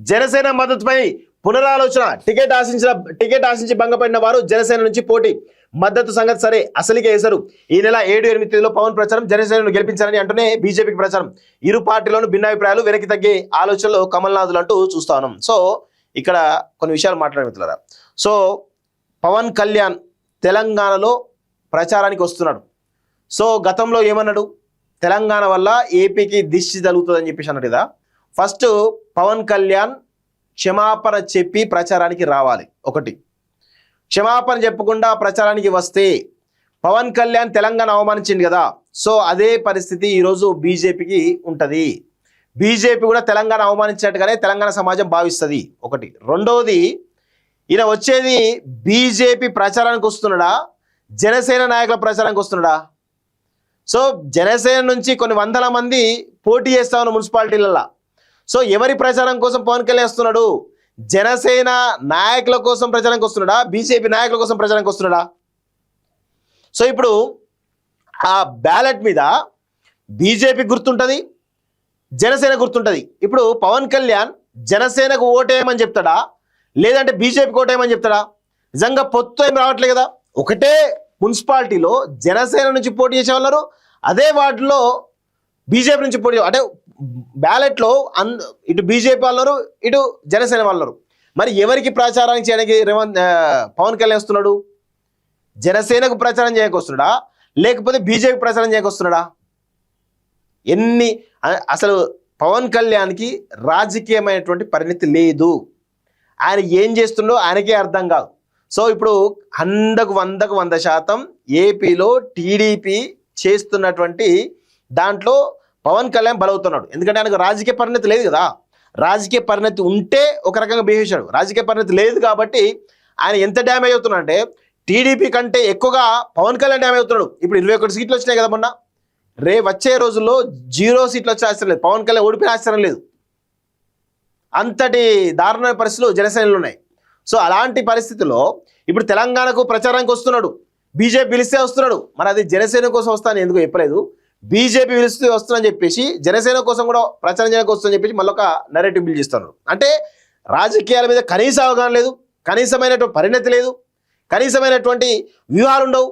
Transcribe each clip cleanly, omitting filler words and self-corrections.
Janasena మద్దతుపై పునరాలోచన. Ticket ఆశించి భంగపడిన వారు జనసేన నుంచి పోటీ. మద్దతు సంగతి సరే, అసలుకే వేశారు. ఈ నెల 7-8 తేదీలో పవన్ ప్రచారం. జనసేనను గెలిపించాలని అంటూనే బీజేపీకి ప్రచారం. ఇరు పార్టీలోనూ భిన్నాభిప్రాయాలు, వెనక్కి తగ్గే ఆలోచనలో కమల్నాథులు అంటూ చూస్తా ఉన్నాం. సో ఇక్కడ కొన్ని విషయాలు మాట్లాడమిత్రులారా. సో పవన్ కళ్యాణ్ తెలంగాణలో ప్రచారానికి వస్తున్నాడు. సో గతంలో ఏమన్నాడు, తెలంగాణ వల్ల ఏపీకి దిష్టి తగులుతుందని చెప్పేసి అన్నాడు కదా. ఫస్ట్ పవన్ కళ్యాణ్ క్షమాపణ చెప్పి ప్రచారానికి రావాలి. ఒకటి, క్షమాపణ చెప్పకుండా ప్రచారానికి వస్తే పవన్ కళ్యాణ్ తెలంగాణ అవమానించింది కదా, సో అదే పరిస్థితి ఈరోజు బీజేపీకి ఉంటుంది. బీజేపీ కూడా తెలంగాణ అవమానించినట్టుగానే తెలంగాణ సమాజం భావిస్తుంది. ఒకటి. రెండవది, ఈయన వచ్చేది బీజేపీ ప్రచారానికి వస్తున్నాడా, జనసేన నాయకుల ప్రచారానికి వస్తున్నాడా? సో జనసేన నుంచి కొన్ని వందల మంది పోటీ చేస్తా ఉన్న మున్సిపాలిటీలలో. సో ఎవరి ప్రచారం కోసం పవన్ కళ్యాణ్ వస్తున్నాడు? జనసేన నాయకుల కోసం ప్రచారానికి వస్తున్నాడా, బీజేపీ నాయకుల కోసం ప్రచారానికి వస్తున్నాడా? సో ఇప్పుడు ఆ బ్యాలెట్ మీద బీజేపీ గుర్తుంటుంది, జనసేన గుర్తుంటుంది. ఇప్పుడు పవన్ కళ్యాణ్ జనసేనకు ఓటేయమని చెప్తాడా, లేదంటే బీజేపీకి ఓటేయమని చెప్తాడా? నిజంగా పొత్తు ఏం రావట్లేదు కదా. ఒకటే మున్సిపాలిటీలో జనసేన నుంచి పోటీ చేసే వాళ్ళు, అదే వార్డులో బీజేపీ నుంచి పోటీ, అంటే బ్యాలెట్లో ఇటు బీజేపీ వాళ్ళు, ఇటు జనసేన వాళ్ళు. మరి ఎవరికి ప్రచారం చేయడానికి పవన్ కళ్యాణ్ వస్తున్నాడు? జనసేనకు ప్రచారం చేయకొస్తున్నాడా, లేకపోతే బీజేపీ ప్రచారం చేయకొస్తున్నాడా? అసలు పవన్ కళ్యాణ్కి రాజకీయమైనటువంటి పరిణితి లేదు. ఆయన ఏం చేస్తుండో ఆయనకే అర్థం కాదు. సో ఇప్పుడు 100% ఏపీలో టీడీపీ చేస్తున్నటువంటి దాంట్లో పవన్ కళ్యాణ్ బలవుతున్నాడు. ఎందుకంటే ఆయనకు రాజకీయ పరిణతి లేదు కదా. రాజకీయ పరిణతి ఉంటే ఒక రకంగా బిహేవ్ చేశాడు. రాజకీయ పరిణతి లేదు కాబట్టి ఆయన ఎంత డ్యామేజ్ అవుతున్నాడు అంటే టీడీపీ కంటే ఎక్కువగా పవన్ కళ్యాణ్ డ్యామేజ్ అవుతున్నాడు. ఇప్పుడు 21 సీట్లు వచ్చినాయి కదా మొన్న. వచ్చే రోజుల్లో 0 సీట్లు వచ్చే ఆశ్చర్యం లేదు. పవన్ కళ్యాణ్ ఓడిపోయిన ఆశ్చర్యం లేదు. అంతటి దారుణమైన పరిస్థితులు జనసేనలో ఉన్నాయి. సో అలాంటి పరిస్థితుల్లో ఇప్పుడు తెలంగాణకు ప్రచారానికి వస్తున్నాడు. బీజేపీ పిలిస్తే వస్తున్నాడు. మరి అది జనసేన కోసం వస్తాను ఎందుకు చెప్పలేదు. బీజేపీ పిలిస్తే వస్తుందని చెప్పేసి జనసేన కోసం కూడా ప్రచారం చేయడానికి వస్తుందని చెప్పేసి మళ్ళీ ఒక నెరేటివ్ బిల్డ్ చేస్తున్నారు. అంటే రాజకీయాల మీద కనీస అవగాహన లేదు, కనీసమైనటువంటి పరిణతి లేదు, కనీసమైనటువంటి వ్యూహాలు ఉండవు.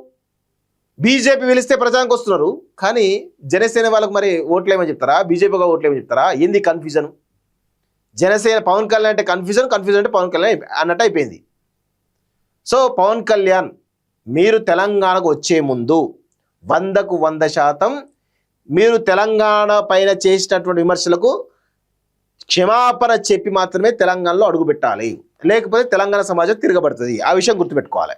బీజేపీ పిలిస్తే ప్రచారానికి వస్తున్నారు, కానీ జనసేన వాళ్ళకు మరి ఓట్లేమని చెప్తారా, బీజేపీగా ఓట్లేమని చెప్తారా? ఏంది కన్ఫ్యూజన్? జనసేన పవన్ కళ్యాణ్ అంటే కన్ఫ్యూజన్ అంటే పవన్ కళ్యాణ్ అన్నట్టు అయిపోయింది. సో పవన్ కళ్యాణ్, మీరు తెలంగాణకు వచ్చే ముందు 100% మీరు తెలంగాణ పైన చేసినటువంటి విమర్శలకు క్షమాపణ చెప్పి మాత్రమే తెలంగాణలో అడుగుపెట్టాలి. లేకపోతే తెలంగాణ సమాజం తిరగబడుతుంది. ఆ విషయం గుర్తుపెట్టుకోవాలి.